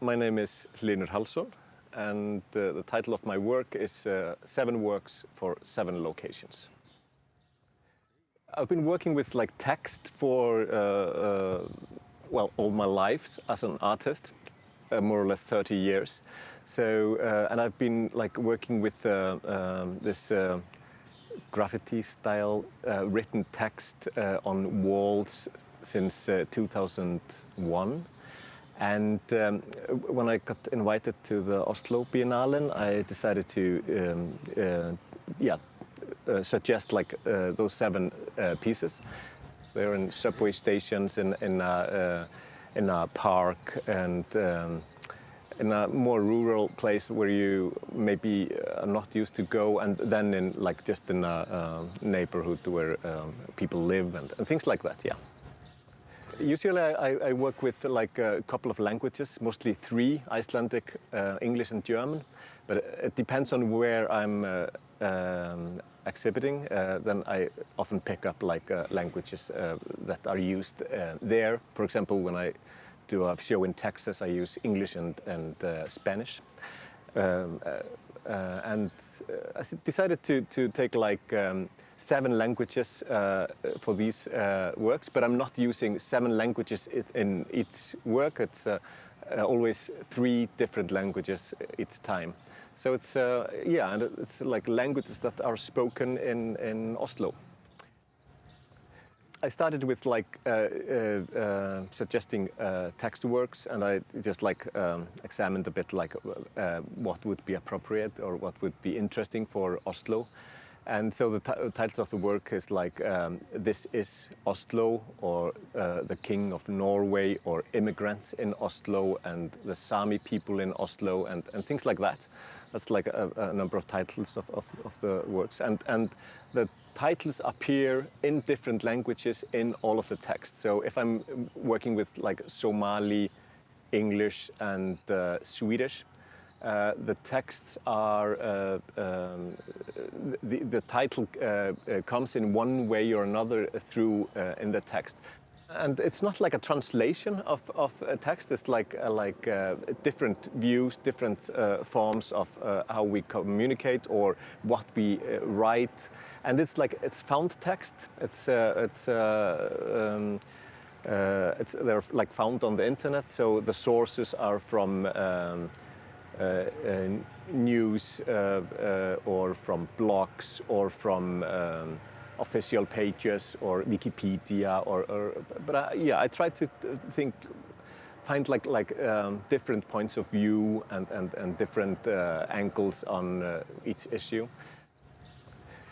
My name is Hlynur Hallsson, and the title of my work is 7 Works for 7 Locations. I've been working with text for all my life as an artist, more or less 30 years. So and I've been working with this graffiti style written text on walls since 2001. And when I got invited to the Oslo Biennale, I decided to suggest those 7 pieces. They're in subway stations, in a park, and in a more rural place where you maybe are not used to go, and then in just in a neighborhood where people live and things like that. Yeah. Usually I work with a couple of languages, mostly 3, Icelandic, English and German, but it depends on where I'm exhibiting. Then I often pick up languages that are used there. For example, when I do a show in Texas, I use English and Spanish. And I decided to take 7 languages for these works, but I'm not using 7 languages in each work. It's always 3 different languages each time. So it's and it's languages that are spoken in Oslo. I started with suggesting text works, and I just examined a bit what would be appropriate or what would be interesting for Oslo. And so the titles of the work is This is Oslo, or The King of Norway, or Immigrants in Oslo, and the Sámi people in Oslo, and things like that. That's a number of titles of the works. And the titles appear in different languages in all of the texts. So if I'm working with Somali, English, and Swedish, the texts are, the title comes in one way or another through in the text. And it's not a translation of a text, it's different views, different forms of how we communicate or what we write. And it's found text, they're found on the internet, so the sources are from news or from blogs or from official pages or Wikipedia but I try to find different points of view and different angles on each issue.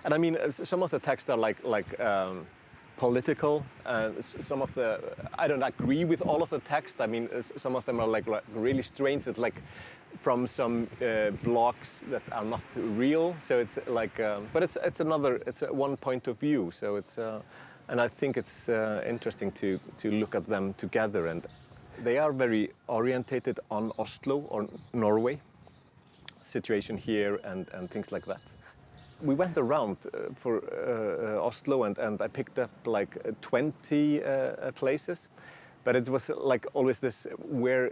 And I mean, some of the texts are political. Some of I don't agree with all of the text. I mean, some of them are really strange. It's from some blogs that are not real. So it's but it's one point of view. So it's and I think it's interesting to look at them together. And they are very orientated on Oslo or Norway, situation here and things like that. We went around for Oslo and I picked up 20 places, but it was always this, where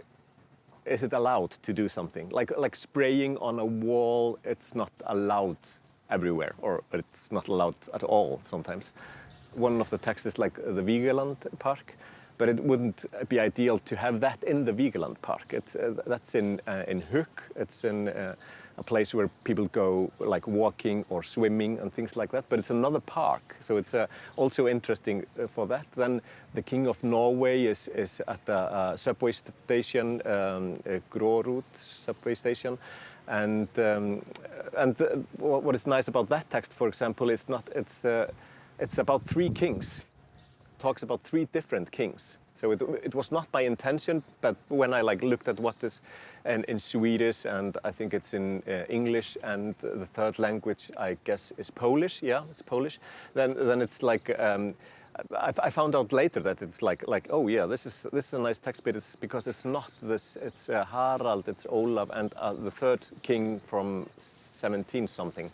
is it allowed to do something? Like spraying on a wall, it's not allowed everywhere, or it's not allowed at all sometimes. One of the texts is the Vigeland Park, but it wouldn't be ideal to have that in the Vigeland Park. That's in Hook. It's in a place where people go walking or swimming and things like that, but it's another park, so it's also interesting for that. Then the King of Norway is at a subway station, Grorud subway station, and what is nice about that text, for example, is it's about 3 kings. It talks about 3 different kings. So it was not my intention, but when I looked at what is in Swedish, and I think it's in English, and the third language I guess is Polish. Yeah, it's Polish. Then it's I found out later that it's oh yeah, this is a nice text, but it's because it's not this. It's Harald, it's Olaf, and the third king from 17 something.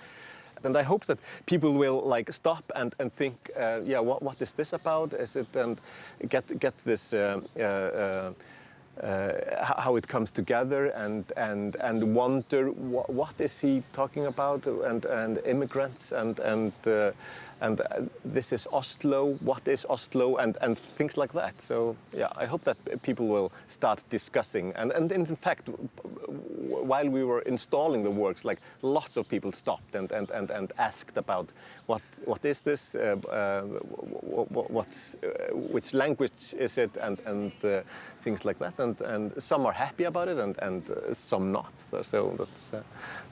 And I hope that people will stop and think, what is this about? Is it, and get this how it comes together, and wonder what is he talking about, and immigrants, and this is Oslo, what is Oslo, and things like that. So yeah, I hope that people will start discussing, and in fact, while we were installing the works, like lots of people stopped and asked about what is this, which language is it, and things like that, and some are happy about it, and some not. So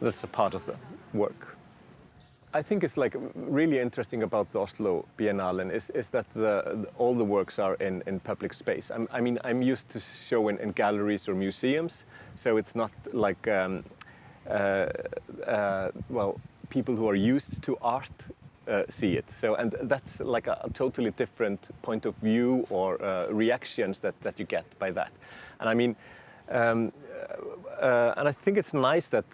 that's a part of the work. I think it's like really interesting about the Oslo Biennale is that all the works are in public space. I mean, I'm used to showing in galleries or museums, so it's not like well, people who are used to art see it. So, and that's like a totally different point of view or reactions that you get by that. And I mean, and I think it's nice that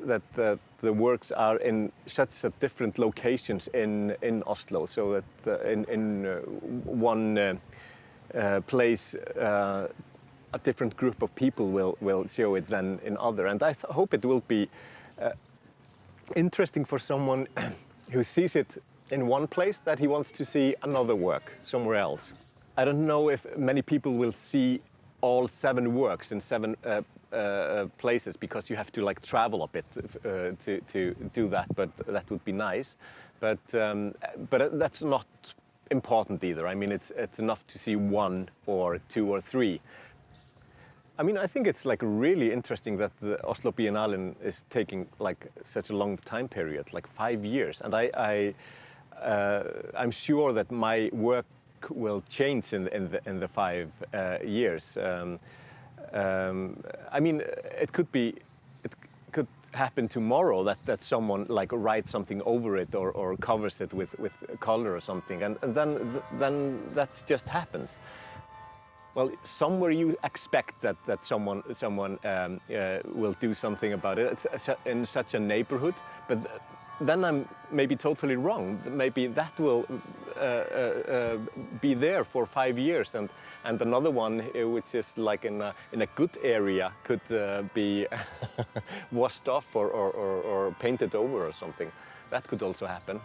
the works are in such different locations in Oslo, so that in one place a different group of people will show it than in other. And I hope it will be interesting for someone who sees it in one place that he wants to see another work somewhere else. I don't know if many people will see all 7 works in 7 places, because you have to like travel a bit to do that, but that would be nice. But that's not important either. I mean, it's enough to see 1 or 2 or 3. I mean, I think it's like really interesting that the Oslo Biennale is taking like such a long time period, like 5 years, and I'm sure that my work will change in the 5 years. I mean, it could happen tomorrow that someone like writes something over it or covers it with color or something, and then that just happens. Well, somewhere you expect that someone will do something about it. It's in such a neighborhood, but then I'm maybe totally wrong. Maybe that will be there for 5 years, and another one which is like in a good area could be washed off or painted over or something. That could also happen.